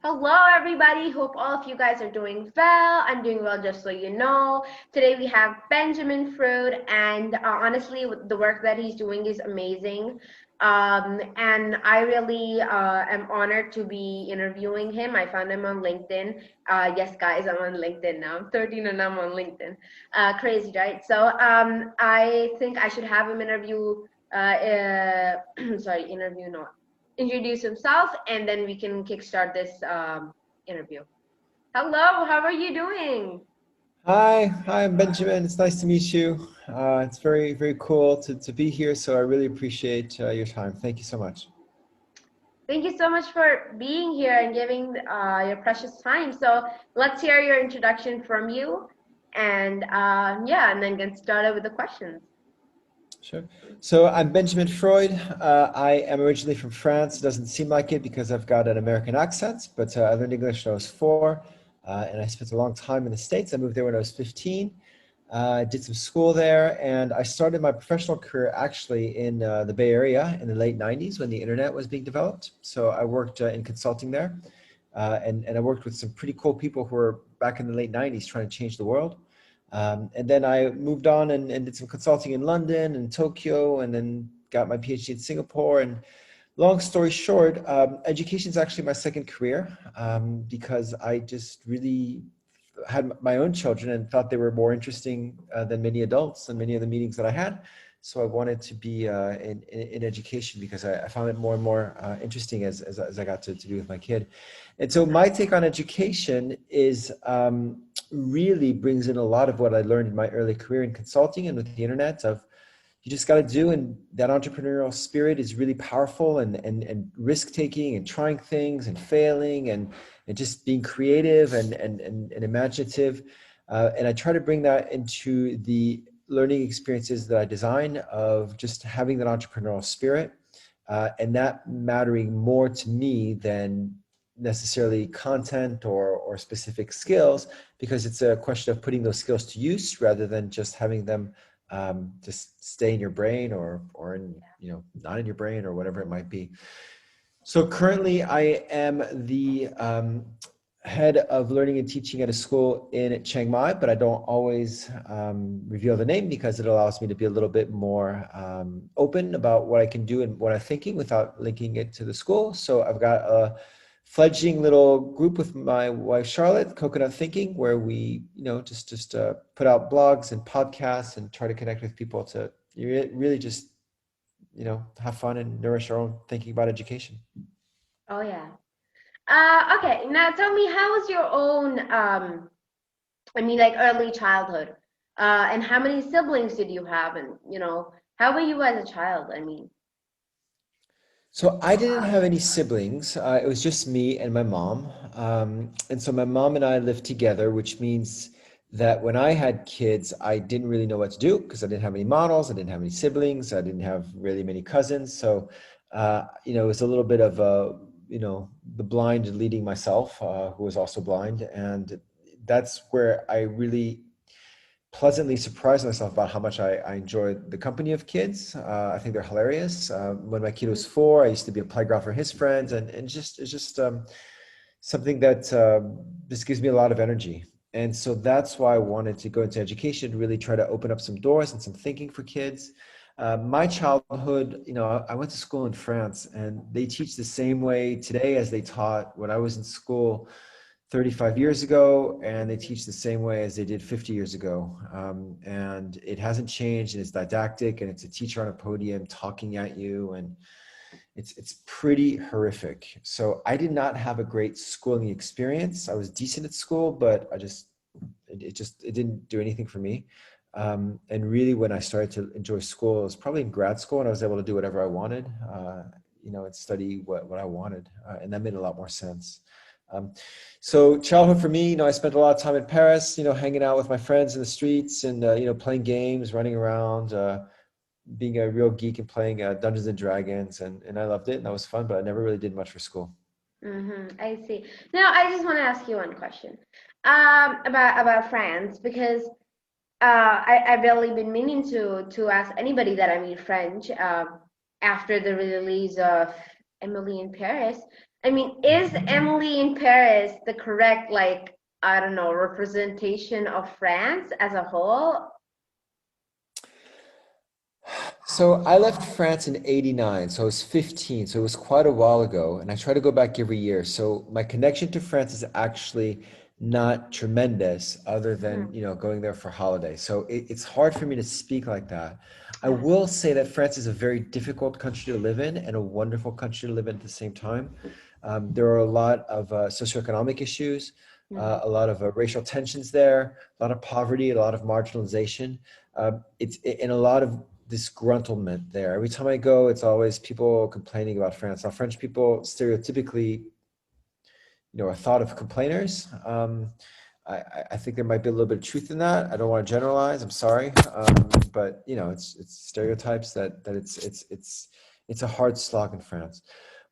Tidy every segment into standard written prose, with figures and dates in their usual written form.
Hello, everybody. Hope all of you guys are doing well. I'm doing well, just so you know. Today we have Benjamin Freud, and honestly, the work that he's doing is amazing. And I really am honored to be interviewing him. I found him on LinkedIn. Yes, guys, I'm on LinkedIn now. I'm 13 and I'm on LinkedIn. Crazy, right? So I think I should have him interview. Sorry, interview not introduce himself, and then we can kickstart this interview. Hello, how are you doing? Hi, I'm Benjamin. It's nice to meet you. It's very cool to be here. So I really appreciate your time. Thank you so much. Thank you so much for being here and giving your precious time. So let's hear your introduction from you, and yeah, and then get started with the questions. Sure. So I'm Benjamin Freud. I am originally from France. It doesn't seem like it because I've got an American accent, but I learned English when I was 4, and I spent a long time in the States. I moved there when I was 15. Did some school there, and I started my professional career actually in the Bay Area in the late 90s when the internet was being developed. So I worked in consulting there, and I worked with some pretty cool people who were back in the late 90s trying to change the world. And then I moved on and did some consulting in London and Tokyo, and then got my PhD in Singapore. And long story short, education is actually my second career because I just really had my own children and thought they were more interesting than many adults and many of the meetings that I had. So I wanted to be in education because I found it more and more interesting as I got to be with my kid. And so my take on education is really brings in a lot of what I learned in my early career in consulting and with the internet of you just got to do, and that entrepreneurial spirit is really powerful, and risk taking and trying things and failing and just being creative and imaginative. And I try to bring that into the learning experiences that I design of just having that entrepreneurial spirit, and that mattering more to me than necessarily content or specific skills, because it's a question of putting those skills to use rather than just having them just stay in your brain or in, not in your brain or whatever it might be. So currently I am the head of learning and teaching at a school in Chiang Mai, but I don't always reveal the name because it allows me to be a little bit more open about what I can do and what I'm thinking without linking it to the school. So I've got a fledgling little group with my wife Charlotte, Coconut Thinking, where we, just put out blogs and podcasts and try to connect with people to really just, have fun and nourish our own thinking about education. Oh yeah. Okay, now tell me, how was your own, I mean, like early childhood, and how many siblings did you have, and how were you as a child? I mean. So I didn't have any siblings. It was just me and my mom. And so my mom and I lived together, which means that when I had kids, I didn't really know what to do because I didn't have any models, I didn't have any siblings, I didn't have really many cousins. So, it was a little bit of the blind leading myself, who was also blind. And that's where I really pleasantly surprised myself about how much I enjoy the company of kids. I think they're hilarious. When my kid was 4, I used to be a playground for his friends, and it's just something that just gives me a lot of energy. And so that's why I wanted to go into education, really try to open up some doors and some thinking for kids. My childhood, I went to school in France, and they teach the same way today as they taught when I was in school 35 years ago, and they teach the same way as they did 50 years ago. And it hasn't changed, and it's didactic, and it's a teacher on a podium talking at you, and it's pretty horrific. So I did not have a great schooling experience. I was decent at school, but it didn't do anything for me. And really, when I started to enjoy school, it was probably in grad school, and I was able to do whatever I wanted, and study what I wanted, and that made a lot more sense. Um, so childhood for me, I spent a lot of time in Paris, hanging out with my friends in the streets and, playing games, running around, being a real geek and playing Dungeons and Dragons. And I loved it, and that was fun, but I never really did much for school. I see. Now, I just want to ask you one question, about France, because I've really been meaning to ask anybody that I meet French, after the release of Emily in Paris. I mean, is Emily in Paris the correct, like, I don't know, representation of France as a whole? So I left France in '89, so I was 15, so it was quite a while ago, and I try to go back every year. So my connection to France is actually not tremendous, other than, Mhm. going there for holidays. So it's hard for me to speak like that. I Yeah. will say that France is a very difficult country to live in and a wonderful country to live in at the same time. There are a lot of socioeconomic issues, Mhm. a lot of racial tensions there, a lot of poverty, a lot of marginalization. And a lot of disgruntlement there. Every time I go, it's always people complaining about France. Now, French people stereotypically, are thought of complainers. I think there might be a little bit of truth in that. I don't want to generalize. I'm sorry, but it's stereotypes that it's a hard slog in France.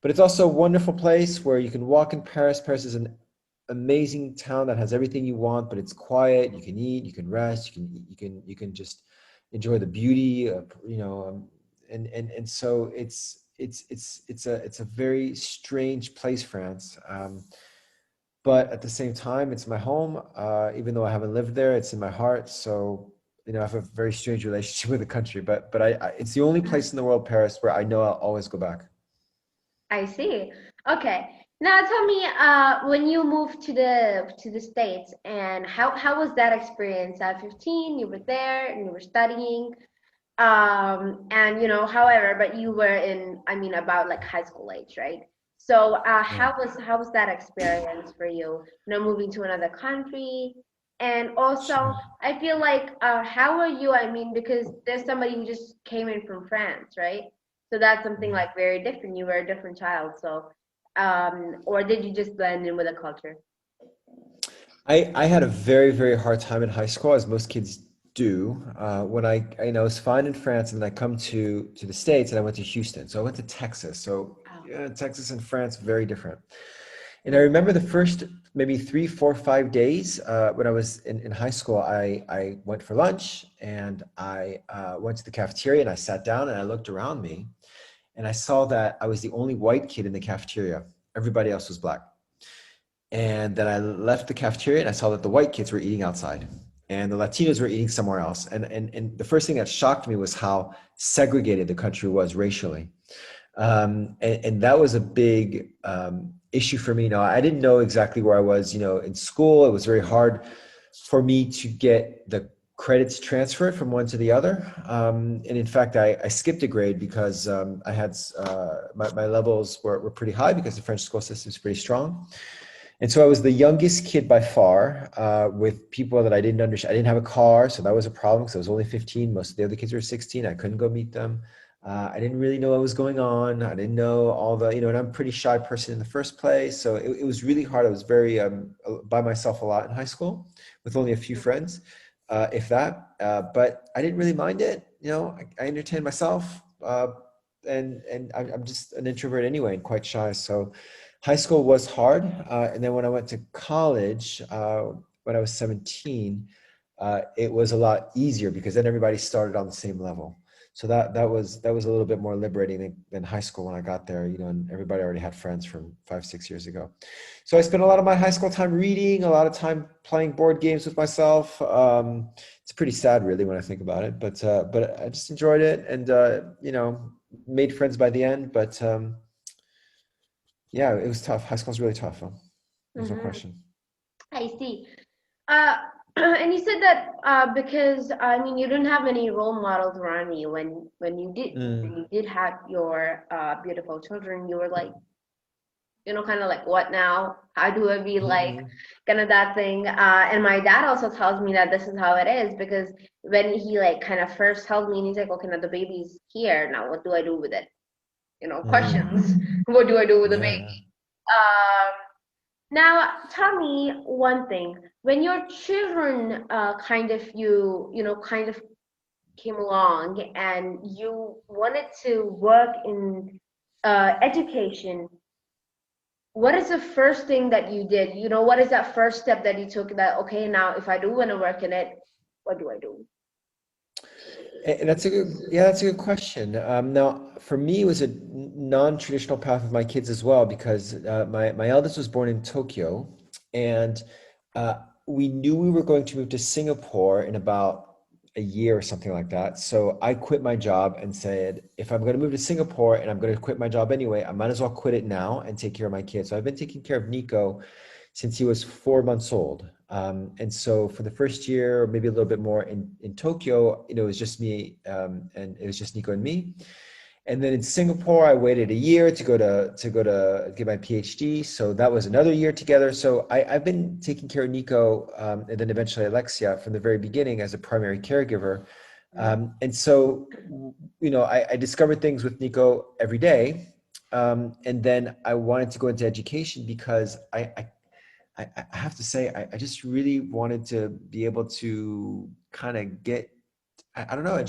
But it's also a wonderful place where you can walk in Paris. Paris is an amazing town that has everything you want, but it's quiet. You can eat, you can rest, you can just enjoy the beauty of, and so it's a very strange place, France. But at the same time, it's my home. Even though I haven't lived there, it's in my heart. So, I have a very strange relationship with the country. But it's the only place in the world, Paris, where I know I'll always go back. I see. Okay. Now tell me, when you moved to the States, and how was that experience? At 15, you were there and you were studying. And however, but you were in, I mean, about like high school age, right? So Yeah. how was that experience for you, moving to another country? And also, Sure. I feel like, how are you, I mean, because there's somebody who just came in from France, right? So that's something like very different. You were a different child. So or did you just blend in with the culture? I had a very, very hard time in high school, as most kids do. When was fine in France, and then I come to the States, and I went to Houston. So I went to Texas. So Oh. yeah, Texas and France, very different. And I Mhm. remember the first maybe 3, 4, 5 days when I was in high school. I went for lunch, and I went to the cafeteria, and I sat down, and I looked around me, and I saw that I was the only white kid in the cafeteria. Everybody else was black. And then I left the cafeteria, and I saw that the white kids were eating outside and the Latinos were eating somewhere else. And the first thing that shocked me was how segregated the country was racially. And that was a big issue for me. Now, I didn't know exactly where I was, in school. It was very hard for me to get the credits transferred from one to the other. And in fact, I skipped a grade because I had my levels were pretty high because the French school system is pretty strong. And so I was the youngest kid by far, with people that I didn't understand. I didn't have a car, so that was a problem because I was only 15. Most of the other kids were 16. I couldn't go meet them. I didn't really know what was going on. I didn't know all the, and I'm a pretty shy person in the first place. So it was really hard. I was very by myself a lot in high school with only a few friends, if that. But I didn't really mind it. I entertained myself. And I'm just an introvert anyway and quite shy. So high school was hard. And then when I went to college, when I was 17, it was a lot easier because then everybody started on the same level. So that was a little bit more liberating than high school when I got there, and everybody already had friends from 5, 6 years ago. So I spent a lot of my high school time reading, a lot of time playing board games with myself. It's pretty sad, really, when I think about it, but I just enjoyed it, and made friends by the end. But yeah, it was tough. High school's really tough. There's no Hmm. question. I see. Uh, and you said that because I mean you didn't have any role models around you when Mm, you did have your beautiful children. You were like, kind of like, what now? How do I be like, mm, kind of that thing? And my dad also tells me that this is how it is because when he like kind of first held me and he's like, okay, now the baby's here. Now what do I do with it? mm. Questions. What do I do with the Yeah, baby? yeah. Um, Now, tell me one thing. When your children kind of kind of came along and you wanted to work in education, what is the first thing that you did? What is that first step that you took that, okay, now if I do want to work in it, what do I do? That's a good question. Now, for me, it was a non-traditional path with my kids as well because my eldest was born in Tokyo, and uh, we knew we were going to move to Singapore in about a year or something like that. So I quit my job and said, if I'm going to move to Singapore and I'm going to quit my job anyway, I might as well quit it now and take care of my kids. So I've been taking care of Nico since he was 4 months old. And so for the first year, or maybe a little bit more in Tokyo, it was just me, and it was just Nico and me. And then in Singapore, I waited a year to get my PhD. So that was another year together. So I've been taking care of Nico, and then eventually Alexia from the very beginning as a primary caregiver. And so, I discovered things with Nico every day. And then I wanted to go into education because I have to say, I just really wanted to be able to kind of get, I don't know,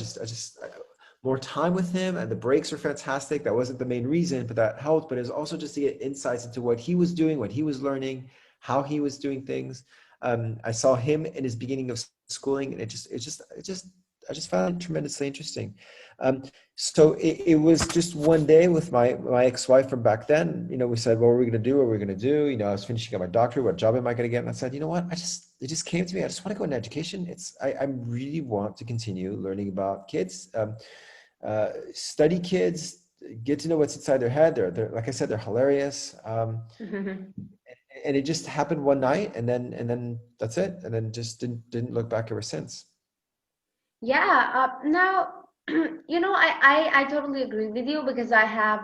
more time with him, and the breaks are fantastic. That wasn't the main reason, but that helped. But it's also just to get insights into what he was doing, what he was learning, how he was doing things. I saw him in his beginning of schooling, and I just found it tremendously interesting. Um, so it was just one day with my ex-wife from back then. We said, what were we going to do? What were we going to do? I was finishing up my doctorate. What job am I going to get? And I said, you know what? It just came to me. I just want to go into education. I really want to continue learning about kids, study kids, get to know what's inside their head. They're like I said, they're hilarious. And it just happened one night, and then that's it. And then just didn't look back ever since. Yeah, now, I totally agree with you because I have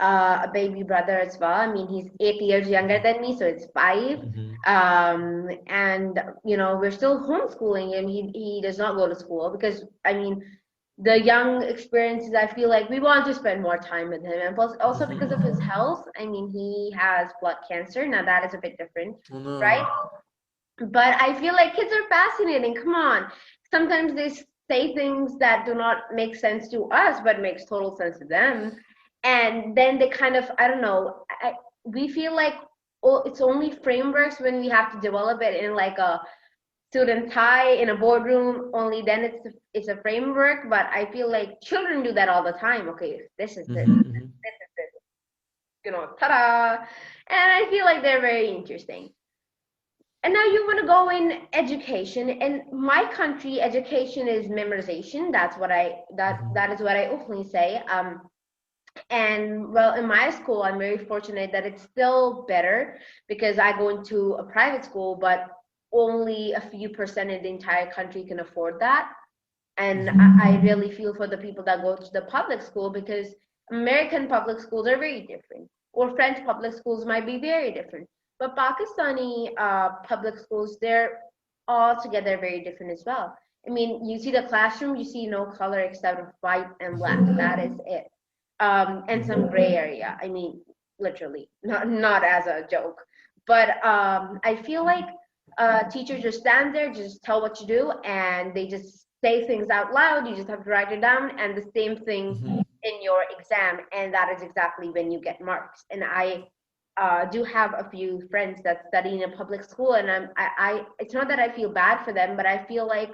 a baby brother as well. I mean, he's 8 years younger than me, so it's 5. Mhm. And, we're still homeschooling him. He does not go to school because, I mean, the young experiences, I feel like we want to spend more time with him. And plus, also because of his Mhm. health, I mean, he has blood cancer. Now, that is a bit different, Oh right? no. But I feel like kids are fascinating. Come on. Sometimes they say things that do not make sense to us, but makes total sense to them. And then they kind of, I don't know, we feel like, oh, it's only frameworks when we have to develop it in like a suit and tie in a boardroom. Only then it's a framework. But I feel like children do that all the time. Okay, this is this, Mhm, mhm, this is this, ta-da. And I feel like they're very interesting. And now you want to go in education. In my country, education is memorization. That is what I openly say. And well, in my school, I'm very fortunate that it's still better because I go into a private school, but only a few percent in the entire country can afford that. And mhm, I really feel for the people that go to the public school because American public schools are very different, or French public schools might be very different. But Pakistani public schools, they're altogether very different as well. I mean, you see the classroom, you see no color except of white and black. That is it. And some mhm, gray area. I mean, literally, not as a joke. But I feel like teachers just stand there, just tell what to do, and they just say things out loud. You just have to write it down, and the same thing mhm, in your exam, and that is exactly when you get marks. And I do have a few friends that study in a public school, and it's not that I feel bad for them, but I feel like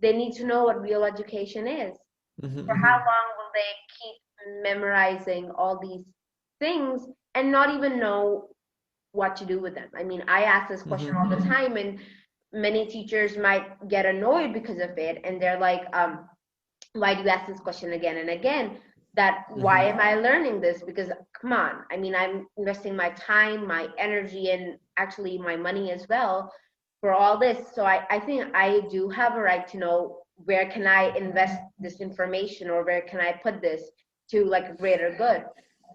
they need to know what real education is. mhm, For how mhm, long will they keep memorizing all these things and not even know what to do with them? I mean, I ask this question all mhm, the time, and many teachers might get annoyed because of it, and they're like, why do you ask this question again and again? That why mhm, am I learning this? Because come on, I mean, I'm investing my time, my energy, and actually my money as well for all this. So I think I do have a right to know where can I invest this information, or where can I put this to like a greater good.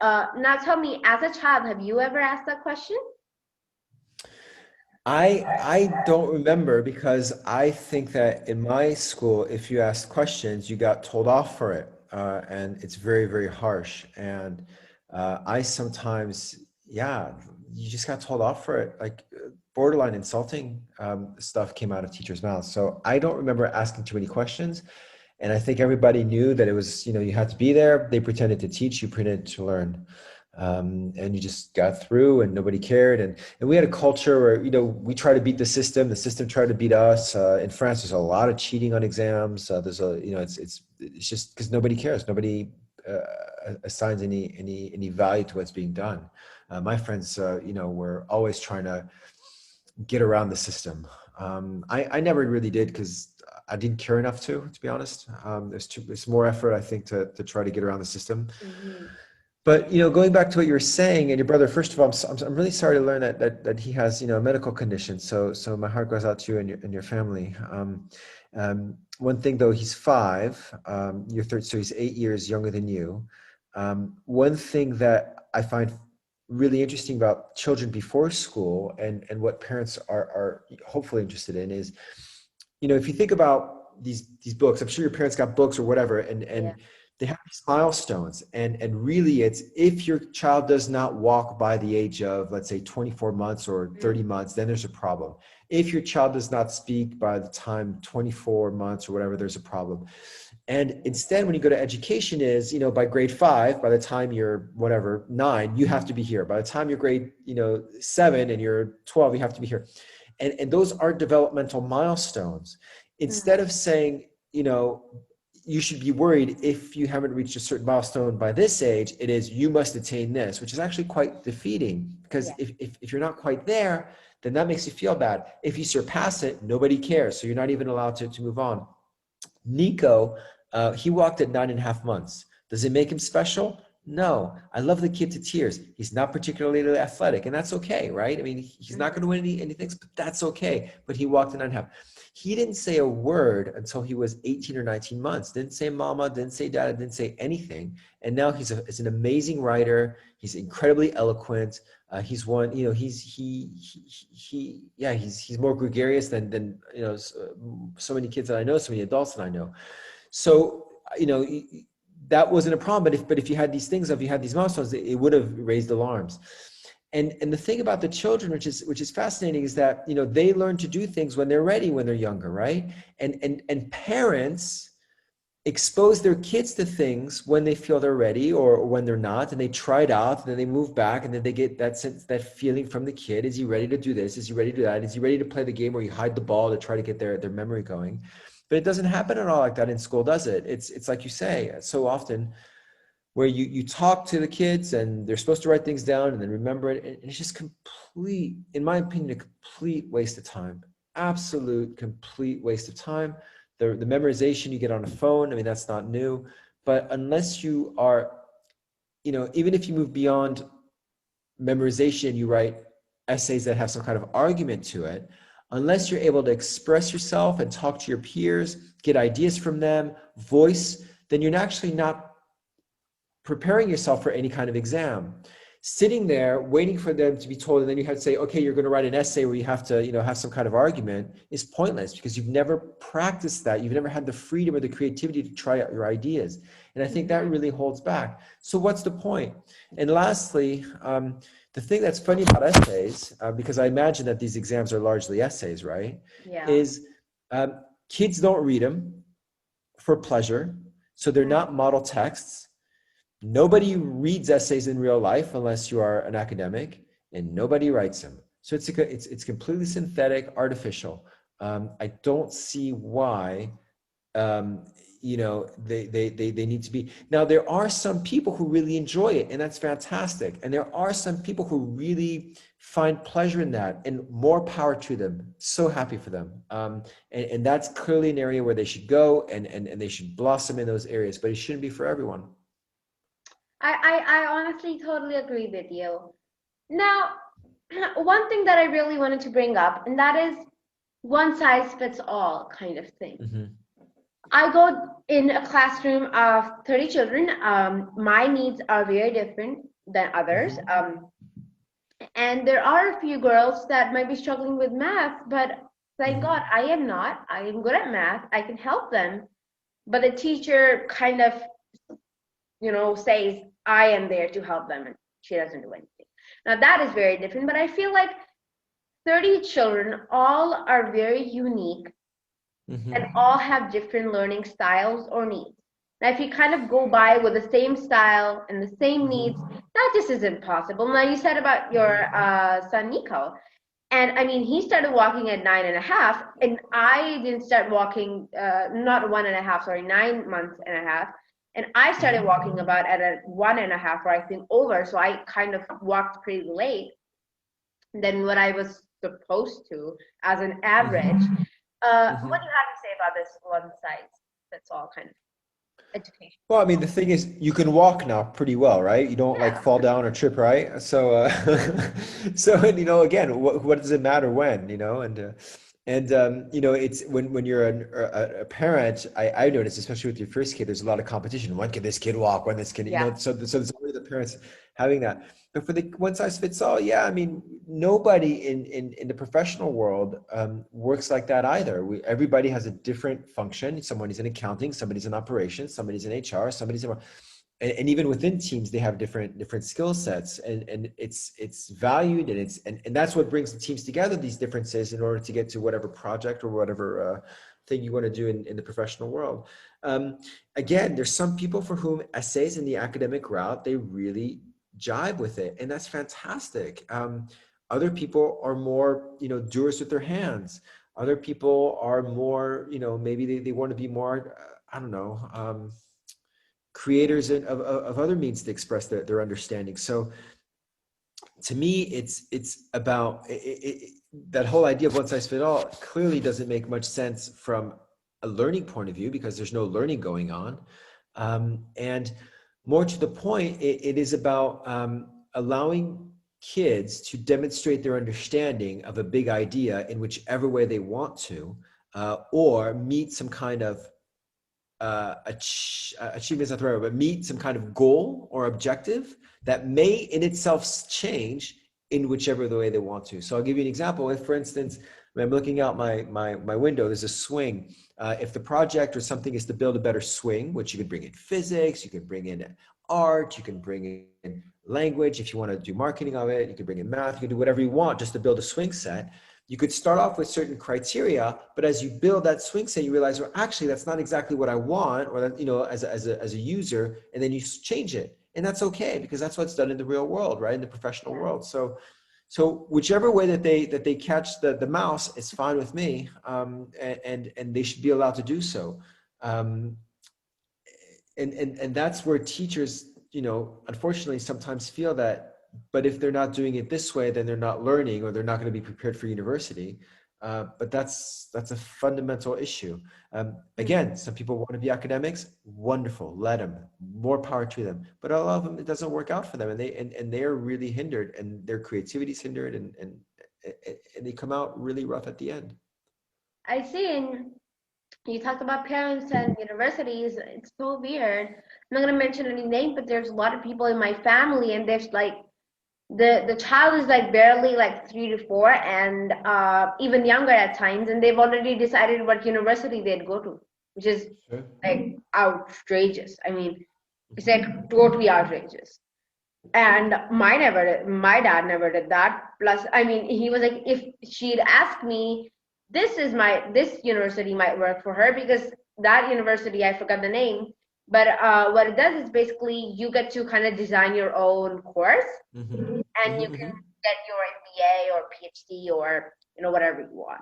Now tell me, as a child, have you ever asked that question? I don't remember because I think that in my school, if you asked questions, you got told off for it, and it's very, very harsh. And I sometimes, yeah, you just got told off for it. Like borderline insulting stuff came out of teachers' mouths. So I don't remember asking too many questions. And I think everybody knew that it was, you had to be there. They pretended to teach, you pretended to learn. And you just got through and nobody cared. And we had a culture where, we try to beat the system tried to beat us. In France, there's a lot of cheating on exams. There's it's just because nobody cares. Nobody assigns any value to what's being done. My friends, were always trying to get around the system. I never really did because I didn't care enough to be honest. There's more effort, I think, to try to get around the system. Mm-hmm. But going back to what you were saying, and your brother, first of all, I'm really sorry to learn that he has a medical condition. So my heart goes out to you and your family. One thing though, he's 5. You're third, so he's 8 years younger than you. One thing that I find really interesting about children before school and what parents are hopefully interested in is, if you think about these books, I'm sure your parents got books or whatever, Yeah. and they have these milestones, and really it's if your child does not walk by the age of, let's say, 24 months or 30 months, then there's a problem. If your child does not speak by the time 24 months or whatever, there's a problem. And instead, when you go to education is, by grade 5, by the time you're whatever 9, you have to be here. By the time you're grade 7 and you're 12, you have to be here. And those are developmental milestones. Instead of saying, you should be worried if you haven't reached a certain milestone by this age, it is you must attain this, which is actually quite defeating, because Yeah. if you're not quite there, then that makes you feel bad. If you surpass it, nobody cares. So you're not even allowed to move on. Nico, he walked at 9.5 months. Does it make him special? No. I love the kid to tears. He's not particularly athletic, and that's okay, right? I mean, he's not going to win anything, but that's okay. But he walked at 9.5. He didn't say a word until he was 18 or 19 months. Didn't say mama, didn't say dada, didn't say anything. And now he's an amazing writer. He's incredibly eloquent. He's one, he's more gregarious than so many kids that I know, so many adults that I know. So, that wasn't a problem. But if you had these things, if you had these milestones, it would have raised alarms. And the thing about the children, which is fascinating, is that they learn to do things when they're ready, when they're younger, right? And parents expose their kids to things when they feel they're ready or when they're not, and they try it out, and then they move back, and then they get that sense, that feeling from the kid. Is he ready to do this? Is he ready to do that? Is he ready to play the game where you hide the ball to try to get their memory going? But it doesn't happen at all like that in school, does it? It's like you say so often, where you talk to the kids and they're supposed to write things down and then remember it. And it's just complete, in my opinion, a complete waste of time. Absolute complete waste of time. The memorization you get on a phone, I mean, that's not new. But unless you are, even if you move beyond memorization, you write essays that have some kind of argument to it, unless you're able to express yourself and talk to your peers, get ideas from them, voice, then you're actually not preparing yourself for any kind of exam. Sitting there waiting for them to be told, and then you have to say, okay, you're going to write an essay where you have to have some kind of argument, is pointless, because you've never practiced that. You've never had the freedom or the creativity to try out your ideas. And I think that really holds back. So what's the point? And lastly, the thing that's funny about essays, because I imagine that these exams are largely essays, right? Yeah. Is kids don't read them for pleasure. So they're not model texts. Nobody reads essays in real life unless you are an academic, and nobody writes them. So it's completely synthetic, artificial. I don't see why they need to be. Now, there are some people who really enjoy it, and that's fantastic. And there are some people who really find pleasure in that, and more power to them. So happy for them. And that's clearly an area where they should go, and they should blossom in those areas, but it shouldn't be for everyone. I honestly totally agree with you. Now, one thing that I really wanted to bring up, and that is one size fits all kind of thing. Mm-hmm. I go in a classroom of 30 children. My needs are very different than others. Mm-hmm. And there are a few girls that might be struggling with math, but thank Mm-hmm. God I am not. I am good at math. I can help them. But the teacher kind of, says, I am there to help them, and she doesn't do anything. Now that is very different, but I feel like 30 children all are very unique and Mm-hmm. all have different learning styles or needs. Now, if you kind of go by with the same style and the same needs, Mm-hmm. that just isn't possible. Now you said about your son Nico, and I mean he started walking at 9.5, and I didn't start walking not 1.5, sorry, 9 months and a half, and I started Mhm. walking about at a 1.5 or I think over, so I kind of walked pretty late than what I was supposed to as an average. Mhm. What Mhm. do you have to say about this one side? That's all kind of education. Well, I mean, the thing is, you can walk now pretty well, right? You don't like Yeah, fall down or trip, right? So, so and, again, what does it matter when, it's when you're a parent, I notice, especially with your first kid, there's a lot of competition. When can this kid walk? When this kid, yeah, so there's always the parents having that. But for the one size fits all, yeah, I mean, nobody in the professional world works like that either. Everybody has a different function. Somebody's in accounting, somebody's in operations, somebody's in HR, and even within teams, they have different skill sets, and it's valued, and that's what brings the teams together. These differences in order to get to whatever project or whatever thing you want to do in the professional world. Um, Again, there's some people for whom essays in the academic route, they really jive with it, and that's fantastic. Other people are more, doers with their hands. Other people are more, maybe they want to be more, I don't know, creators of other means to express their understanding. So to me, it's about that whole idea of one size fit all clearly doesn't make much sense from a learning point of view because there's no learning going on. And more to the point, it is about allowing kids to demonstrate their understanding of a big idea in whichever way they want to, or meet some kind of achievement is not the right word, but meet some kind of goal or objective that may in itself change in whichever the way they want to. So I'll give you an example. If, for instance, when I'm looking out my window, there's a swing. If the project or something is to build a better swing, which you could bring in physics, you could bring in art, you can bring in language. If you want to do marketing of it, you can bring in math, you can do whatever you want just to build a swing set. You could start off with certain criteria, but as you build that swing set, you realize, well, actually, that's not exactly what I want, or that, as a user, and then you change it. And that's okay, because that's what's done in the real world, right? In the professional yeah. world. So whichever way that they catch the mouse is fine with me, and they should be allowed to do so. Um, and that's where teachers, unfortunately sometimes feel that, but if they're not doing it this way, then they're not learning, or they're not going to be prepared for university. But that's a fundamental issue. Mm. Again, some people want to be academics. Wonderful, let them. More power to them. But a lot of them, it doesn't work out for them, and they are really hindered, and their creativity is hindered, and they come out really rough at the end. I see. And you talked about parents and universities. It's so weird. I'm not gonna mention any name, but there's a lot of people in my family, and there's like the child is like barely like 3 to 4, and even younger at times, and they've already decided what university they'd go to, which is Sure. like outrageous. I mean, it's like totally outrageous. And my dad never did that. Plus, I mean, he was like, if she'd ask me, this university might work for her, because that university, I forgot the name, but what it does is basically you get to kind of design your own course, Mm-hmm. and you Mm-hmm. can get your MBA or PhD or whatever you want.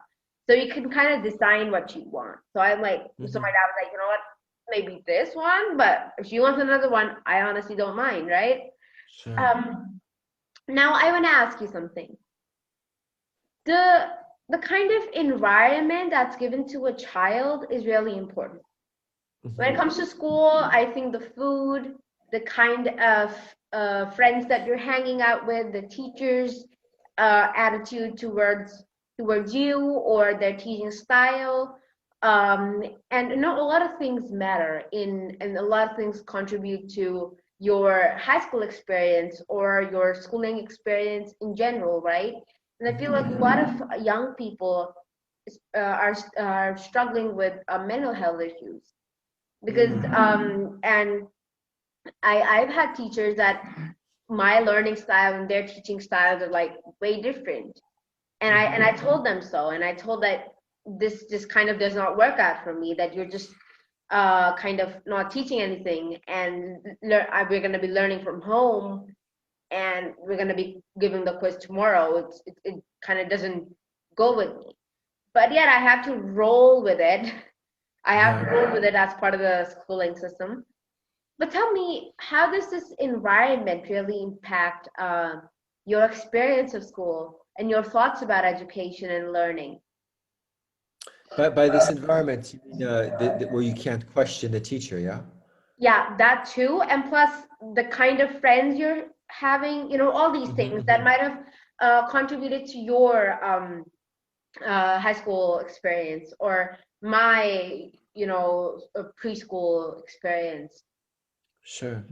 So you can kind of design what you want. So I'm like, so Mm-hmm. my dad was like, you know what, maybe this one, but if she wants another one, I honestly don't mind, right? Sure. Um, Now I want to ask you something. The the kind of environment that's given to a child is really important. When it Mm-hmm. comes to school, I think the food, the kind of friends that you're hanging out with, the teachers' attitude towards you or their teaching style, and a lot of things matter and a lot of things contribute to your high school experience or your schooling experience in general, right? And I feel like a lot of young people are struggling with mental health issues because Mm-hmm. and I've had teachers that my learning style and their teaching styles are like way different, and I Mm-hmm. told them so, and I told that this just kind of does not work out for me, that you're just kind of not teaching anything, and we're going to be learning from home, and we're going to be giving the quiz tomorrow. It kind of doesn't go with me. But yet I have to roll with it. I have to Yeah. roll with it as part of the schooling system. But tell me, how does this environment really impact your experience of school and your thoughts about education and learning? But by this environment, you mean where you can't question the teacher, yeah? Yeah, that too. And plus the kind of friends you're having, all these things that Hmm. might have contributed to your high school experience or my, preschool experience. Sure.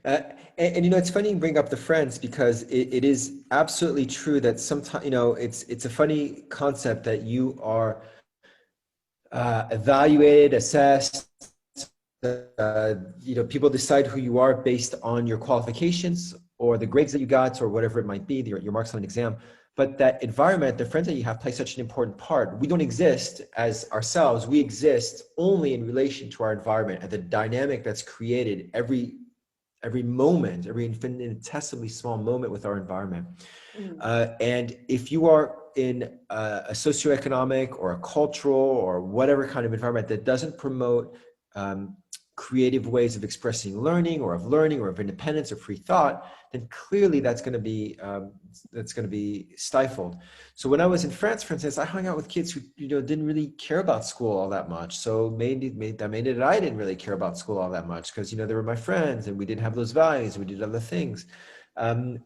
Uh, and it's funny you bring up the friends because it is absolutely true that sometimes, it's a funny concept that you are evaluated, assessed. People decide who you are based on your qualifications or the grades that you got or whatever it might be, your marks on an exam. But that environment, the friends that you have play such an important part. We don't exist as ourselves. We exist only in relation to our environment and the dynamic that's created every moment, every infinitesimally small moment with our environment. Mm. And if you are in a socioeconomic or a cultural or whatever kind of environment that doesn't promote um, creative ways of expressing learning or of independence or free thought, then clearly that's going to be stifled. So when I was in France, for instance, I hung out with kids who didn't really care about school all that much. So that made it that I didn't really care about school all that much because they were my friends and we didn't have those values. And we did other things.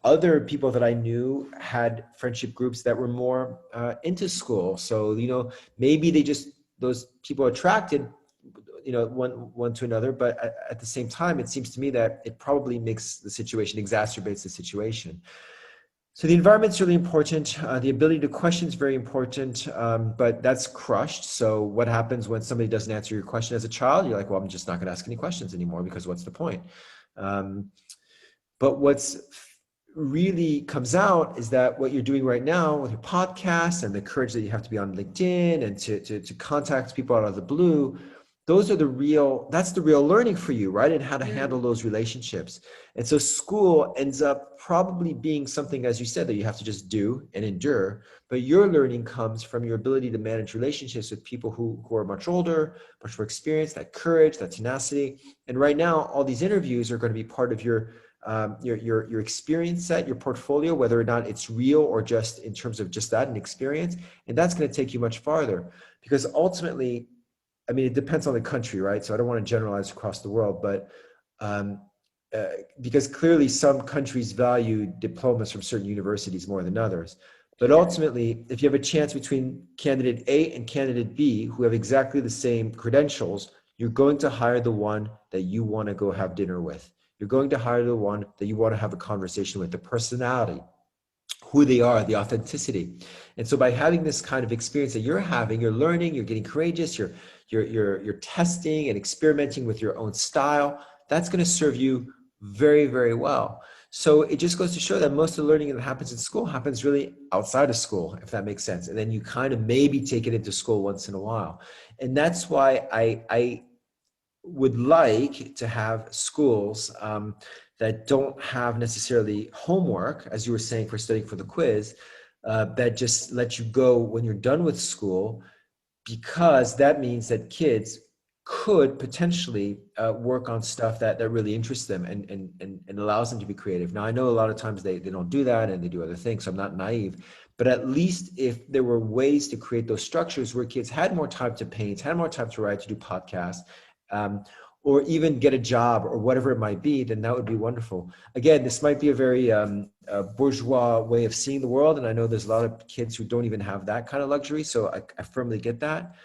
Other people that I knew had friendship groups that were more into school. So maybe those people attracted one to another, but at the same time it seems to me that it probably makes the situation, exacerbates the situation. So the environment's really important. The ability to question is very important, but that's crushed. So what happens when somebody doesn't answer your question as a child? You're like, well, I'm just not going to ask any questions anymore because what's the point? um, but what's really comes out is that what you're doing right now with your podcast and the courage that you have to be on LinkedIn and to contact people out of the blue, that's the real learning for you, right? And how to handle Mm. those relationships. And so school ends up probably being something, as you said, that you have to just do and endure. But your learning comes from your ability to manage relationships with people who are much older, much more experienced, that courage, that tenacity. And right now, all these interviews are going to be part of your experience set, your portfolio, whether or not it's real or just in terms of just that, an experience. And that's going to take you much farther because ultimately, I mean, it depends on the country, right? So I don't want to generalize across the world, but um, uh, because clearly some countries value diplomas from certain universities more than others. But Exactly. ultimately, if you have a chance between candidate A and candidate B who have exactly the same credentials, you're going to hire the one that you want to go have dinner with. You're going to hire the one that you want to have a conversation with, the personality, who they are, the authenticity. And so by having this kind of experience that you're having, you're learning, you're getting courageous, you're testing and experimenting with your own style. That's going to serve you very, very well. So it just goes to show that most of the learning that happens in school happens really outside of school, if that makes sense. And then you kind of maybe take it into school once in a while. And that's why I would like to have schools that don't have necessarily homework, as you were saying, for studying for the quiz, that just let you go when you're done with school, because that means that kids could potentially work on stuff that really interests them and allows them to be creative. Now, I know a lot of times they don't do that and they do other things, so I'm not naive, but at least if there were ways to create those structures where kids had more time to paint, had more time to write, to do podcasts, um, or even get a job or whatever it might be, then that would be wonderful. Again, this might be a very bourgeois way of seeing the world, and I know there's a lot of kids who don't even have that kind of luxury. So I firmly get that.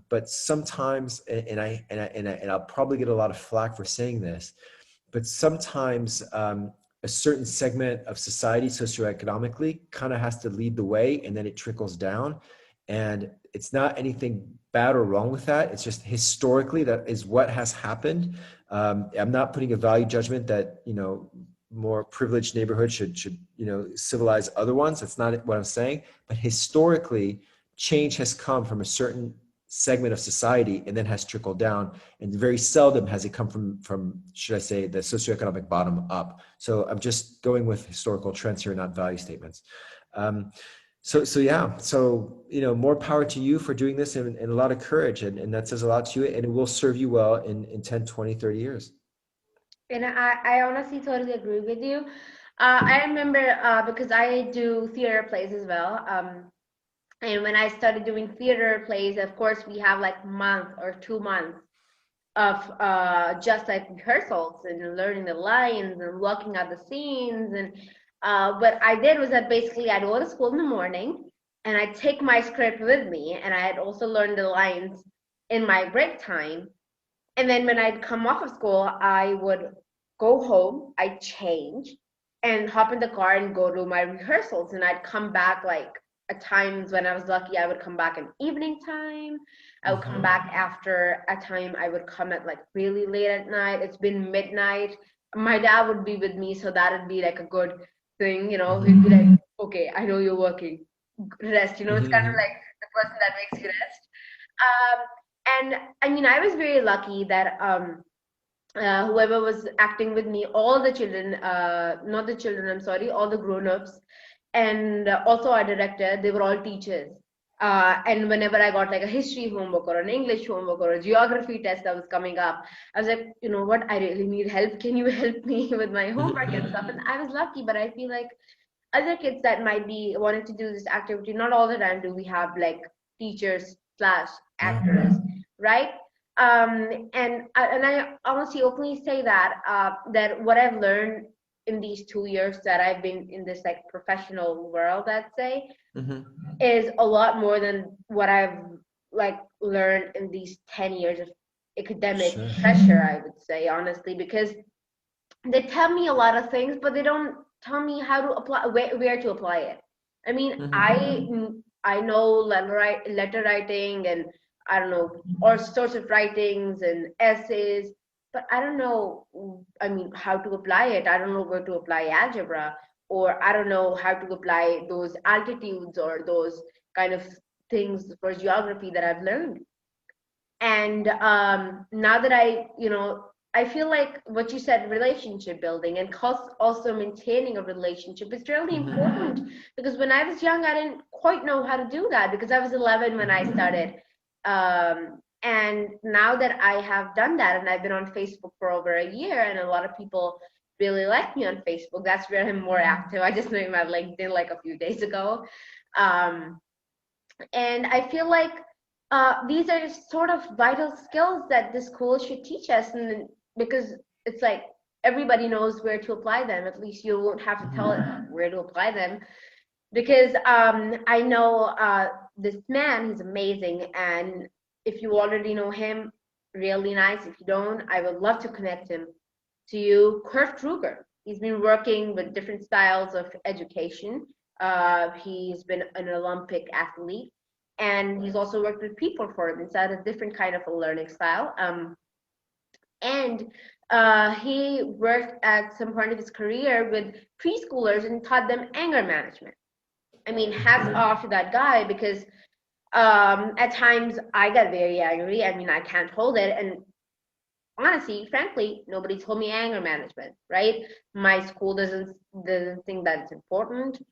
But sometimes, and I'll probably get a lot of flack for saying this, but sometimes a certain segment of society socioeconomically kind of has to lead the way, and then it trickles down. And it's not anything bad or wrong with that. It's just historically that is what has happened. I'm not putting a value judgment that more privileged neighborhoods should civilize other ones. That's not what I'm saying. But historically, change has come from a certain segment of society and then has trickled down. And very seldom has it come from should I say, the socioeconomic bottom up. So I'm just going with historical trends here, not value statements. So more power to you for doing this, and a lot of courage, and that says a lot to you, and it will serve you well in 10, 20, 30 years. And I honestly totally agree with you. I remember because I do theater plays as well. And when I started doing theater plays, of course, we have like month or 2 months of just like rehearsals and learning the lines and working out the scenes. And what I did was that basically I'd go to school in the morning and I'd take my script with me, and I had also learned the lines in my break time. And then when I'd come off of school, I would go home, I'd change, and hop in the car and go to my rehearsals. And I'd come back like at times when I was lucky, I would come back in evening time. I would come back after a time. I would come at like really late at night. It's been midnight. My dad would be with me, so that would be like a good thing, He'd be like, okay, I know you're working. Rest, it's kind of like the person that makes you rest. And I mean, I was very lucky that whoever was acting with me, all the children, not the children, I'm sorry, all the grown-ups, and also our director, they were all teachers. And whenever I got like a history homework or an English homework or a geography test that was coming up, I was like, you know what, I really need help. Can you help me with my homework and stuff? And I was lucky, but I feel like other kids that might be wanting to do this activity, not all the time do we have like teachers slash actors, right? And I honestly openly say that that what I've learned in these 2 years that I've been in this like professional world, I'd say, is a lot more than what I've like learned in these 10 years of academic pressure, I would say, honestly, because they tell me a lot of things, but they don't tell me how to apply, where to apply it. I mean, I know letter writing and I don't know all sorts of writings and essays, but I don't know. I mean, how to apply it. I don't know where to apply algebra, or I don't know how to apply those altitudes or those kind of things for geography that I've learned. And now that I feel like what you said, relationship building and also maintaining a relationship is really important, because when I was young, I didn't quite know how to do that because I was 11 when I started. And now that I have done that and I've been on Facebook for over a year and a lot of people really like me on Facebook, that's where I'm more active. I just made my LinkedIn like a few days ago. And I feel like these are sort of vital skills that the school should teach us, and because it's like everybody knows where to apply them. At least you won't have to tell it where to apply them, because I know this man, he's amazing, and if you already know him, really nice. If you don't, I would love to connect him to you. Kurt Kruger. He's been working with different styles of education. He's been an Olympic athlete, and he's also worked with people for him inside a different kind of a learning style. And he worked at some point of his career with preschoolers and taught them anger management. I mean, hats off to that guy, because at times I get very angry. I mean, I can't hold it. And honestly, frankly, nobody told me anger management, right? My school doesn't think that it's important.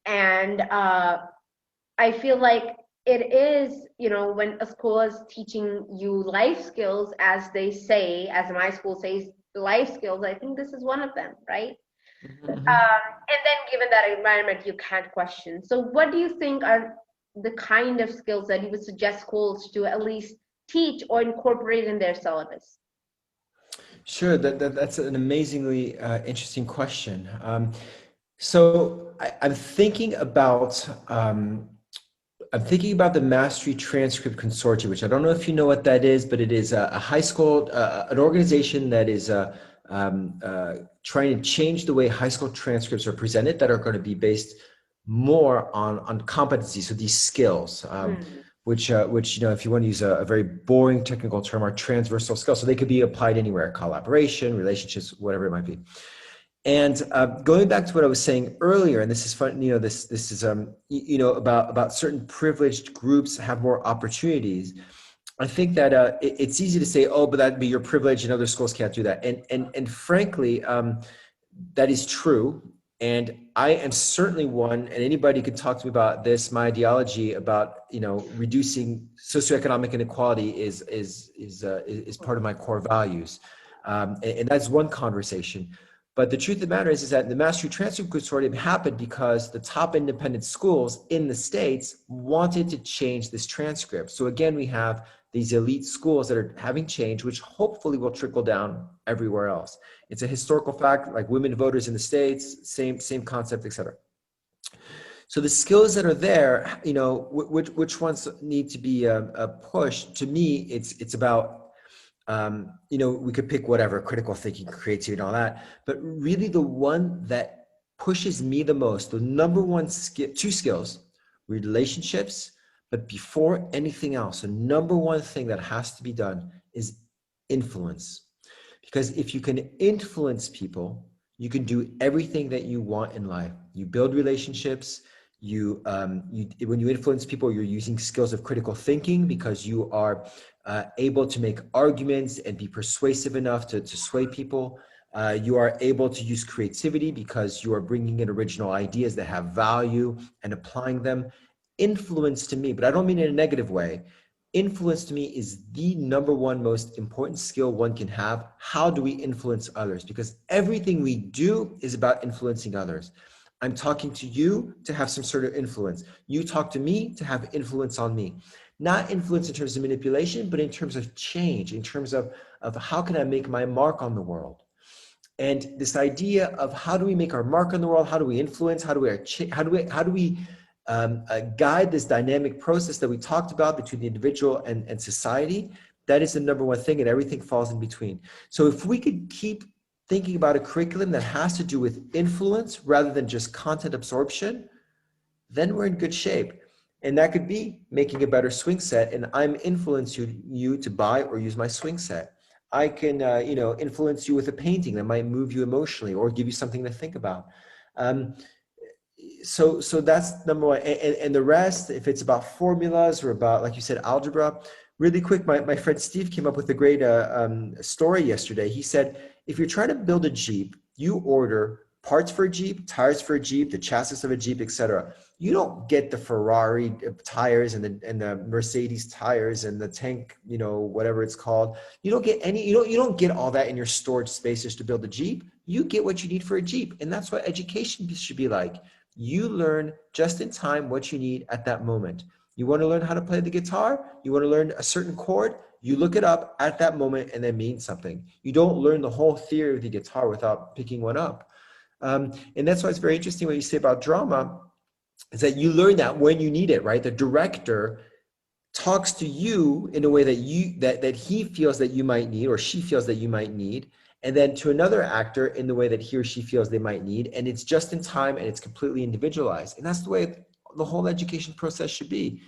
And I feel like it is, when a school is teaching you life skills, as they say, as my school says, life skills, I think this is one of them, right? And then given that environment, you can't question. So what do you think are the kind of skills that you would suggest schools to at least teach or incorporate in their syllabus? Sure, that's an amazingly interesting question. So I'm thinking about the Mastery Transcript Consortium, which I don't know if you know what that is, but it is a high school, an organization that is trying to change the way high school transcripts are presented, that are going to be based more on competency, so these skills, which if you want to use a very boring technical term, are transversal skills. So they could be applied anywhere: collaboration, relationships, whatever it might be. And going back to what I was saying earlier, and this is fun, this is about certain privileged groups have more opportunities. I think that it's easy to say, oh, but that'd be your privilege, and other schools can't do that. And frankly, that is true. And I am certainly one, and anybody could talk to me about this. My ideology about reducing socioeconomic inequality is part of my core values, and that's one conversation. But the truth of the matter is that the Mastery Transfer Consortium happened because the top independent schools in the States wanted to change this transcript. So again, we have these elite schools that are having change, which hopefully will trickle down everywhere else. It's a historical fact, like women voters in the States, same concept, et cetera. So the skills that are there, which ones need to be pushed? To me, it's about we could pick whatever, critical thinking, creativity, and all that. But really the one that pushes me the most, the number one skill, two skills, relationships, but before anything else, the number one thing that has to be done is influence. Because if you can influence people, you can do everything that you want in life. You build relationships. When you influence people, you're using skills of critical thinking because you are able to make arguments and be persuasive enough to sway people. You are able to use creativity because you are bringing in original ideas that have value and applying them. Influence to me, but I don't mean in a negative way. Influence to me is the number one most important skill one can have. How do we influence others? Because everything we do is about influencing others. I'm talking to you to have some sort of influence. You talk to me to have influence on me. Not influence in terms of manipulation, but in terms of change, in terms of how can I make my mark on the world? And this idea of how do we make our mark on the world? How do we influence? How do we guide this dynamic process that we talked about between the individual and society? That is the number one thing, and everything falls in between. So if we could keep thinking about a curriculum that has to do with influence rather than just content absorption, then we're in good shape. And that could be making a better swing set, and I'm influencing you to buy or use my swing set. I can, influence you with a painting that might move you emotionally or give you something to think about. So that's number one. And the rest, if it's about formulas or about, like you said, algebra, really quick, my friend Steve came up with a great story yesterday. He said, if you're trying to build a Jeep, you order parts for a Jeep, tires for a Jeep, the chassis of a Jeep, etc. You don't get the Ferrari tires and the Mercedes tires and the tank, whatever it's called. You don't get any, you don't get all that in your storage spaces to build a Jeep. You get what you need for a Jeep. And that's what education should be like. You learn just in time what you need at that moment. You want to learn how to play the guitar? You want to learn a certain chord? You look it up at that moment and then mean something. You don't learn the whole theory of the guitar without picking one up. And that's why it's very interesting when you say about drama, is that you learn that when you need it, right? The director talks to you in a way that he feels that you might need, or she feels that you might need, and then to another actor in the way that he or she feels they might need, and it's just in time and it's completely individualized. And that's the way the whole education process should be.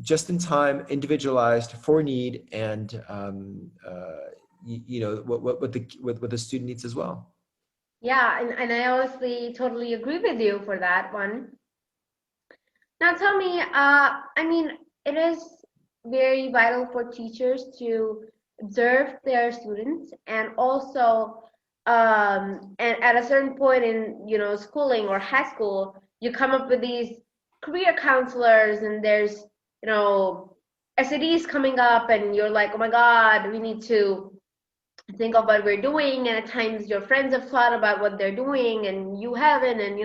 Just in time, individualized for need, and what the student needs as well. Yeah, and I honestly totally agree with you for that one. Now tell me, I mean, it is very vital for teachers to observe their students, and also, and at a certain point in, schooling or high school, you come up with these career counselors, and there's, SADs coming up, and you're like, oh my God, we need to think of what we're doing, and at times your friends have thought about what they're doing, and you haven't, and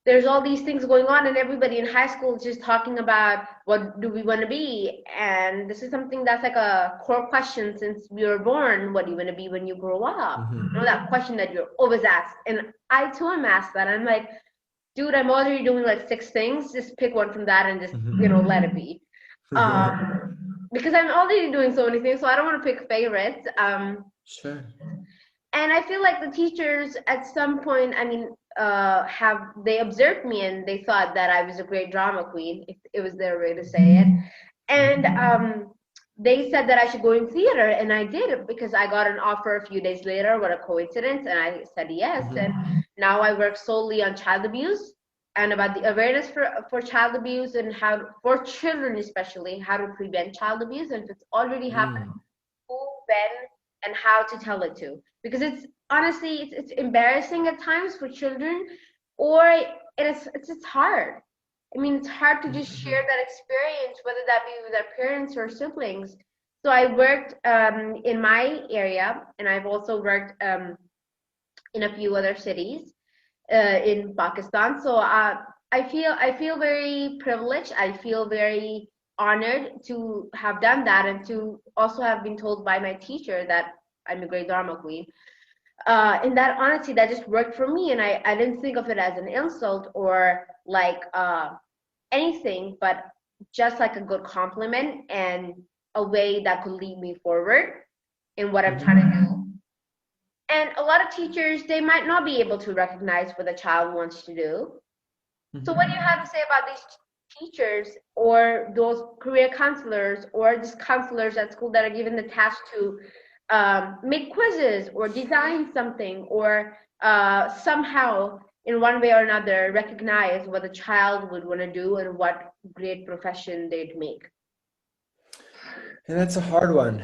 there's all these things going on, and everybody in high school is just talking about what do we want to be. And this is something that's like a core question since we were born. What do you want to be when you grow up? Mm-hmm. That question that you're always asked. And I too am asked that. I'm like, dude, I'm already doing like 6 things. Just pick one from that and just, let it be. Because I'm already doing so many things, so I don't want to pick favorites. Sure. And I feel like the teachers at some point, I mean, they observed me and they thought that I was a great drama queen, if it was their way to say it. And they said that I should go in theater, and I did because I got an offer a few days later. What a coincidence! And I said yes. And now I work solely on child abuse and about the awareness for child abuse and how for children especially how to prevent child abuse, and if it's already happened, who, when, and how to tell it to. Because it's honestly it's embarrassing at times for children, or it's hard. I mean, it's hard to just share that experience, whether that be with our parents or siblings. So I worked in my area, and I've also worked in a few other cities in Pakistan. So I feel very privileged. I feel very honored to have done that, and to also have been told by my teacher that I'm a great drama queen. And that honestly, that just worked for me, and I didn't think of it as an insult or like anything, but just like a good compliment and a way that could lead me forward in what I'm trying to do. And a lot of teachers, they might not be able to recognize what the child wants to do. So what do you have to say about these teachers or those career counselors or just counselors at school that are given the task to make quizzes or design something or somehow in one way or another recognize what the child would want to do and what great profession they'd make? And that's a hard one.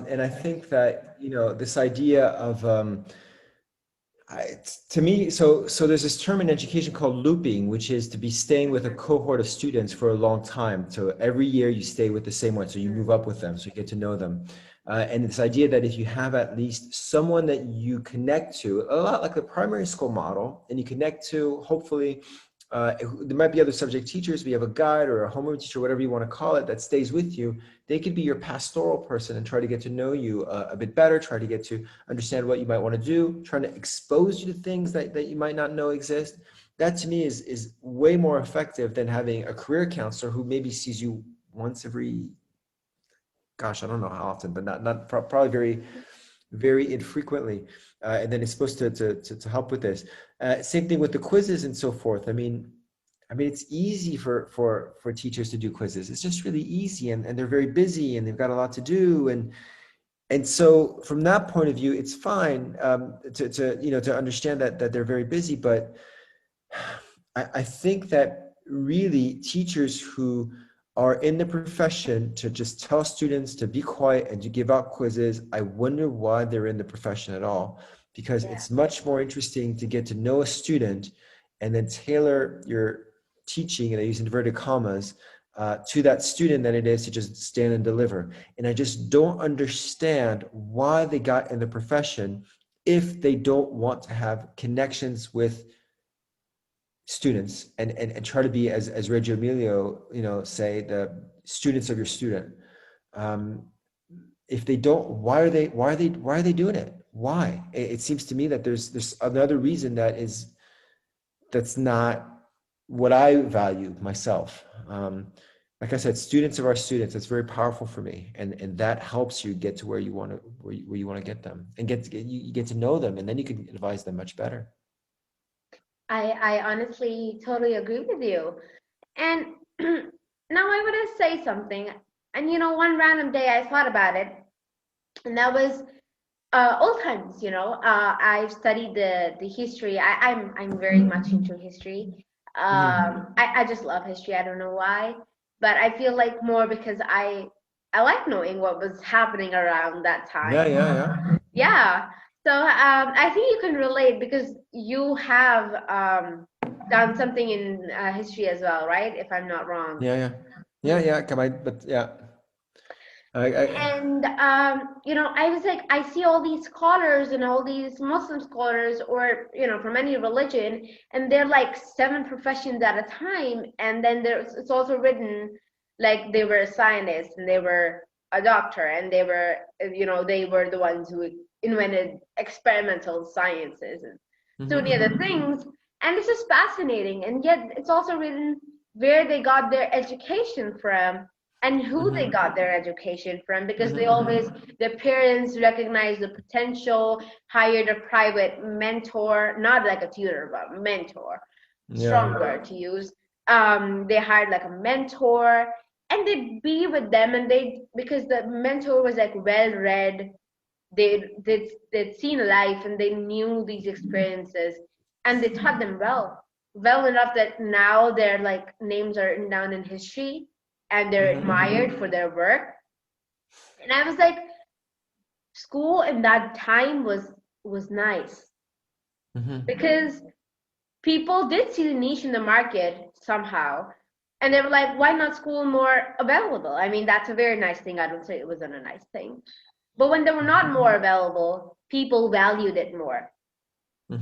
And I think that, this idea of, to me, so there's this term in education called looping, which is to be staying with a cohort of students for a long time. So every year you stay with the same one, so you move up with them, so you get to know them. And this idea that if you have at least someone that you connect to, a lot like the primary school model, and you connect to, hopefully, there might be other subject teachers, but you have a guide or a homeroom teacher, whatever you want to call it, that stays with you. They could be your pastoral person and try to get to know you a bit better, try to get to understand what you might want to do, trying to expose you to things that you might not know exist. That to me is way more effective than having a career counselor who maybe sees you once every, gosh, I don't know how often, but not probably very, very infrequently. And then it's supposed to help with this. Same thing with the quizzes and so forth. I mean, it's easy for teachers to do quizzes. It's just really easy, and they're very busy, and they've got a lot to do, and so from that point of view, it's fine to understand that they're very busy. But I think that really teachers who are in the profession to just tell students to be quiet and to give out quizzes, I wonder why they're in the profession at all, because Yeah. it's much more interesting to get to know a student and then tailor your teaching, and I use inverted commas, to that student than it is to just stand and deliver. And I just don't understand why they got in the profession if they don't want to have connections with students and try to be, as Reggio Emilio, say, the students of your student. Um, if they don't, why are they doing it? Why? It seems to me that there's another reason that's not what I value myself. Like I said, students of our students, that's very powerful for me, and that helps you get to where you want to get them, and you get to know them, and then you can advise them much better. I honestly totally agree with you. And now I want to say something. And one random day I thought about it, and that was old times. I've studied the history. I'm very much into history. I just love history. I don't know why, but I feel like more because I like knowing what was happening around that Yeah, time. yeah, yeah. Yeah. So I think you can relate because you have done something in history as well, right? If I'm not wrong. Yeah, yeah, yeah, Hmm. yeah. Come on, but yeah, I And I was like, I see all these scholars and all these Muslim scholars, or from any religion, and they're like seven professions at a time. And then it's also written like they were a scientist and they were a doctor and they were the ones who invented experimental sciences and so many other things. And it's just fascinating. And yet it's also written where they got their education from and who they got their education from, because they always, their parents recognized the potential, hired a private mentor, not like a tutor but mentor, yeah. strong word to use. They hired like a mentor, and and they'd be with them, and because the mentor was like well read, they'd seen life and they knew these experiences, and they taught them well enough that now their like names are written down in history and they're admired for their work. And I was like, school in that time was nice because people did see the niche in the market somehow, and they were like, why not school more available? I mean, that's a very nice thing. I don't say it wasn't a nice thing. But when they were not more available, people valued it more.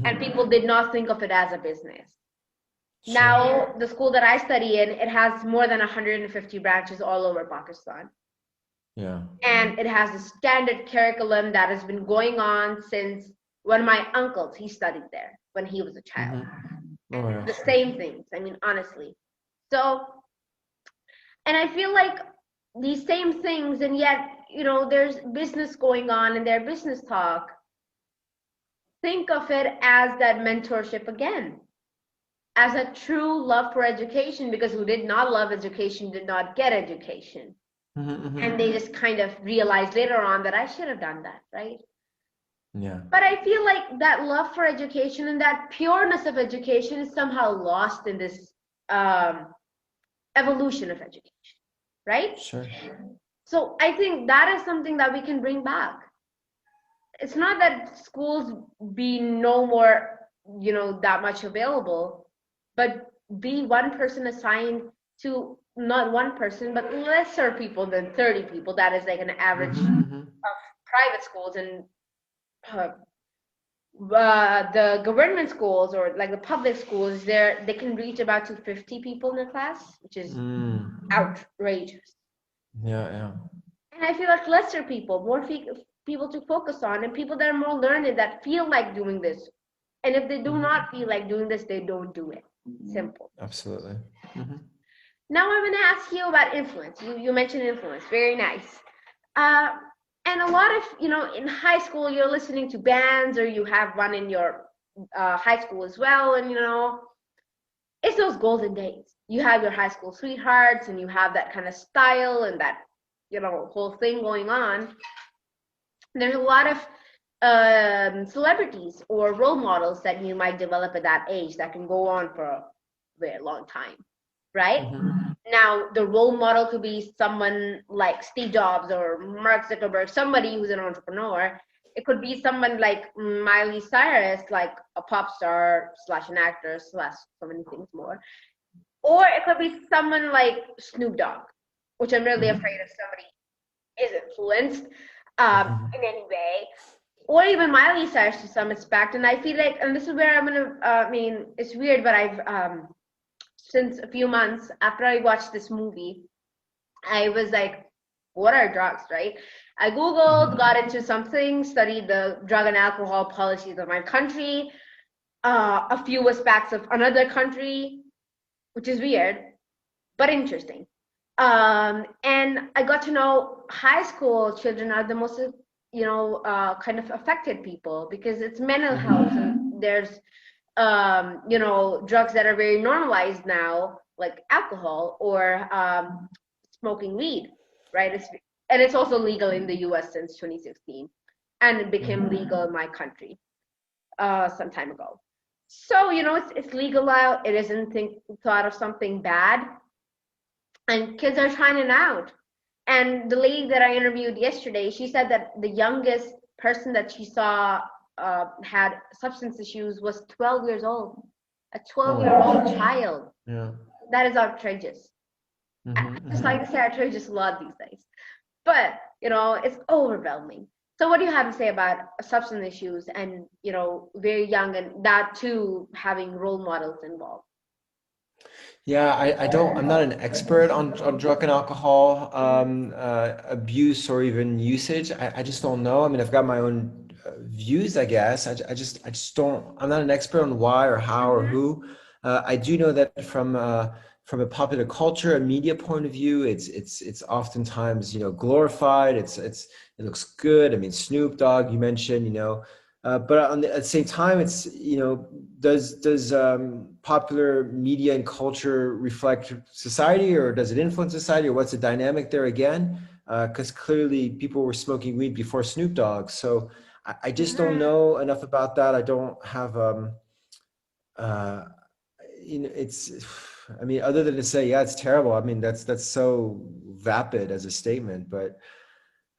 And people did not think of it as a business. Sure. Now, the school that I study in, it has more than 150 branches all over Pakistan. Yeah. And it has a standard curriculum that has been going on since one of my uncles, he studied there when he was a child. Oh, yeah. The same things, I mean, honestly. So, and I feel like these same things, and yet, you know, there's business going on and their business talk. Think of it as that mentorship again, as a true love for education, because who did not love education did not get education. And they just kind of realized later on that I should have done that, right? Yeah. But I feel like that love for education and that pureness of education is somehow lost in this evolution of education, right? Sure. So I think that is something that we can bring back. It's not that schools be no more, you know, that much available, but be one person assigned to not one person, but lesser people than 30 people. That is like an average of private schools, and the government schools or like the public schools, they can reach about 250 people in a class, which is outrageous. Yeah. And I feel like lesser people, more people to focus on, and people that are more learned, that feel like doing this. And if they do not feel like doing this, they don't do it. Simple. Absolutely. Now I'm going to ask you about influence. You mentioned influence. Very nice. And a lot of, you know, in high school, you're listening to bands, or you have one in your high school as well. And, you know, it's those golden days. You have your high school sweethearts, and you have that kind of style and that, you know, whole thing going on. There's a lot of celebrities or role models that you might develop at that age that can go on for a very long time, right? Now, the role model could be someone like Steve Jobs or Mark Zuckerberg, somebody who's an entrepreneur. It could be someone like Miley Cyrus, like a pop star / an actor / so many things more. Or it could be someone like Snoop Dogg, which I'm really afraid if somebody is influenced in any way. Or even Miley Cyrus to some aspect. And I feel like, and this is where I'm going to, I mean, it's weird, but I've, since a few months after I watched this movie, I was like, what are drugs, right? I Googled, got into something, studied the drug and alcohol policies of my country, a few aspects of another country, which is weird, but interesting. And I got to know high school children are the most, you know, kind of affected people, because it's mental health, and there's you know, drugs that are very normalized now, like alcohol or smoking weed, right? It's also legal in the US since 2016, and it became legal in my country some time ago. So, you know, it's legal out. It isn't thought of something bad, and kids are trying it out. And the lady that I interviewed yesterday, she said that the youngest person that she saw had substance issues was 12 years old. A 12-year-old child. Yeah. That is outrageous. I just like to say outrageous a lot these days. But, you know, it's overwhelming. So what do you have to say about substance issues and, you know, very young, and that too having role models involved? Yeah, I'm not an expert on drug and alcohol abuse or even usage. I just don't know. I mean, I've got my own views, I guess. I just don't, I'm not an expert on why or how or who. I do know that from a popular culture and media point of view, it's oftentimes, you know, glorified. It looks good. I mean, Snoop Dogg, you mentioned, you know, But at the same time, it's, does popular media and culture reflect society, or does it influence society, or what's the dynamic there again? Because clearly people were smoking weed before Snoop Dogg, so I just don't Mhm. know enough about that. I don't have uh, it's, I mean, other than to say, yeah, it's terrible. I mean, that's so vapid as a statement, but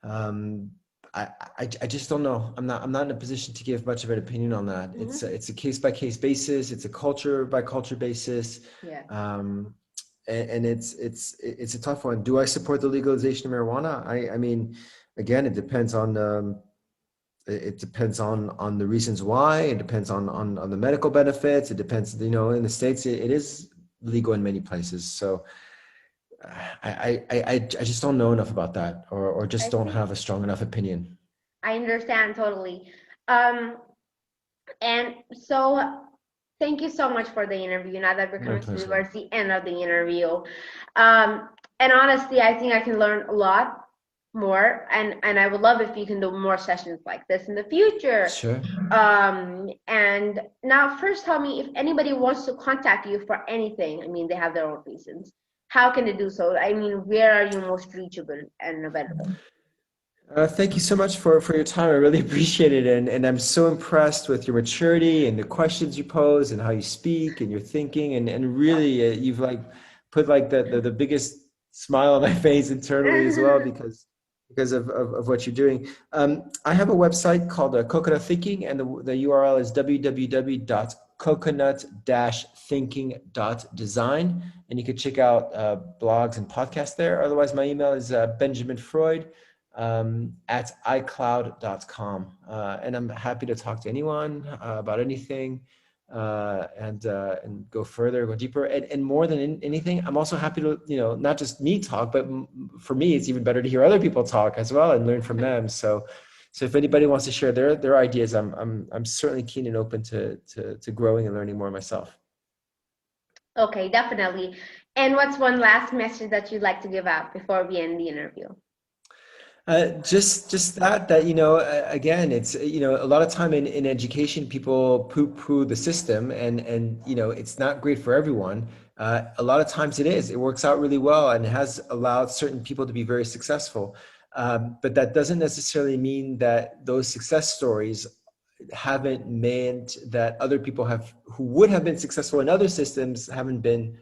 um, I just don't know. I'm not in a position to give much of an opinion on that. Mhm. It's a case by case basis. It's a culture by culture basis, Yes. um, and it's a tough one. Do I support the legalization of marijuana? I mean, again, it depends on it depends on the reasons why. It depends on the medical benefits. It depends, in the States, it is legal in many places. So I just don't know enough about that, or just I don't see. have a strong enough opinion. I understand totally. Um, and so thank you so much for the interview. Now that we're My coming pleasure. towards the end of the interview, um, and honestly, I think I can learn a lot more, and I would love if you can do more sessions like this in the future. Sure. And now, first, tell me if anybody wants to contact you for anything. I mean, they have their own reasons. How can they do so? I mean, where are you most reachable and available? Thank you so much for your time. I really appreciate it. And I'm so impressed with your maturity and the questions you pose and how you speak and your thinking. And really, you've like put like the biggest smile on my face internally as well, because of what you're doing. I have a website called Coconut Thinking, and the URL is www.coconut-thinking.design. And you can check out blogs and podcasts there. Otherwise, my email is Benjamin Freud at iCloud.com. And I'm happy to talk to anyone about anything, and go further, go deeper. And more than anything, I'm also happy to, not just me talk, but for me, it's even better to hear other people talk as well and learn from them. So if anybody wants to share their ideas, I'm certainly keen and open to growing and learning more myself. Okay, definitely. And what's one last message that you'd like to give out before we end the interview? Just that again, it's a lot of time in education, people poo-poo the system, and it's not great for everyone. A lot of times it works out really well and has allowed certain people to be very successful. But that doesn't necessarily mean that those success stories haven't meant that other people who would have been successful in other systems haven't been,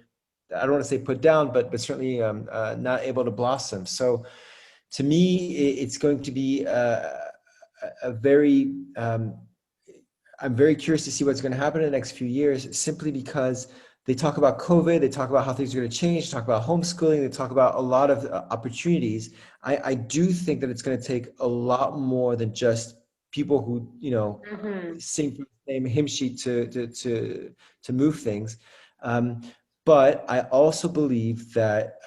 I don't want to say put down, but certainly not able to blossom. So to me, it's going to be a very I'm very curious to see what's going to happen in the next few years, simply because they talk about COVID, they talk about how things are going to change, talk about homeschooling, they talk about a lot of opportunities. I do think that it's going to take a lot more than just people who Mm-hmm. sing from the same hymn sheet to move things. Um, but I also believe that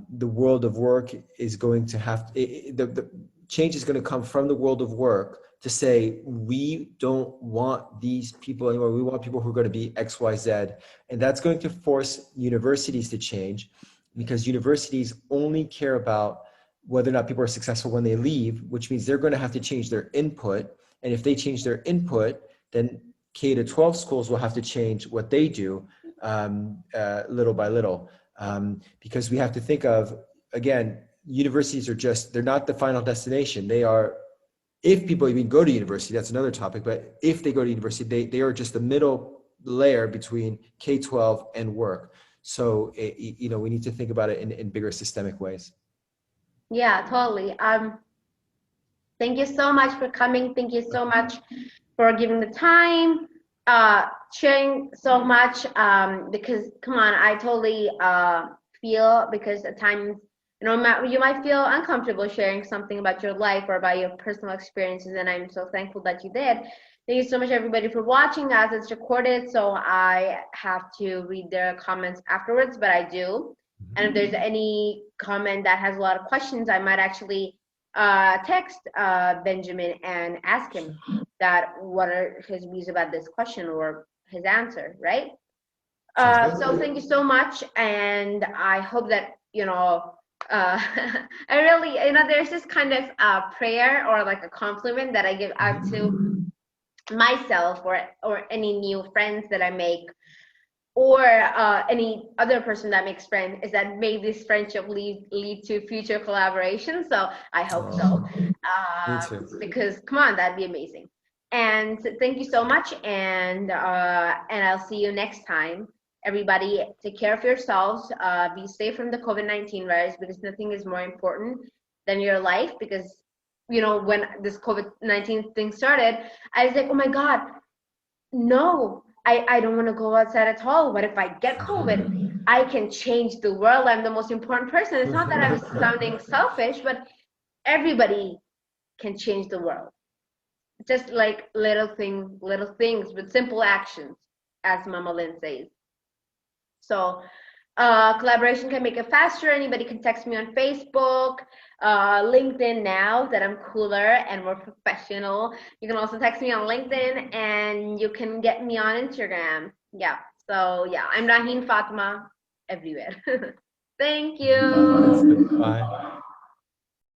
the world of work is going to the change is going to come from the world of work to say, we don't want these people anymore. We want people who are going to be X, Y, Z. And that's going to force universities to change, because universities only care about whether or not people are successful when they leave, which means they're going to have to change their input. And if they change their input, then K to 12 schools will have to change what they do, little by little. Because we have to think of, again, universities are they're not the final destination. They are, if people even go to university, that's another topic, but if they go to university, they are just the middle layer between K-12 and work. So, we need to think about it in bigger systemic ways. Yeah, totally. Thank you so much for coming. Thank you so much for giving the time, sharing so much. Because come on, I totally feel, because at times, you might feel uncomfortable sharing something about your life or about your personal experiences, and I'm so thankful that you did. Thank you so much, everybody, for watching. As it's recorded, so I have to read the comments afterwards, but I do. And if there's any comment that has a lot of questions, I might actually text Benjamin and ask him that what are his views about this question or his answer, right? Sounds good. So thank you so much, and I hope that I really, there's this kind of prayer or like a compliment that I give out to myself or any new friends that I make, or any other person that makes friends, is that may this friendship lead to future collaboration. So I hope so, Me too. because come on, that'd be amazing. And thank you so much, and I'll see you next time. Everybody, take care of yourselves. Be safe from the COVID-19 virus, because nothing is more important than your life. Because when this COVID-19 thing started, I was like, oh my God, no, I don't want to go outside at all. What if I get COVID? I can change the world. I'm the most important person. It's not that I'm sounding selfish, but everybody can change the world. Just like little things with simple actions, as Mama Lynn says. So collaboration can make it faster. Anybody can text me on Facebook, LinkedIn, now that I'm cooler and more professional. You can also text me on LinkedIn, and you can get me on Instagram. Yeah. So yeah, I'm Raheen Fatima everywhere. Thank That's you. it. Bye.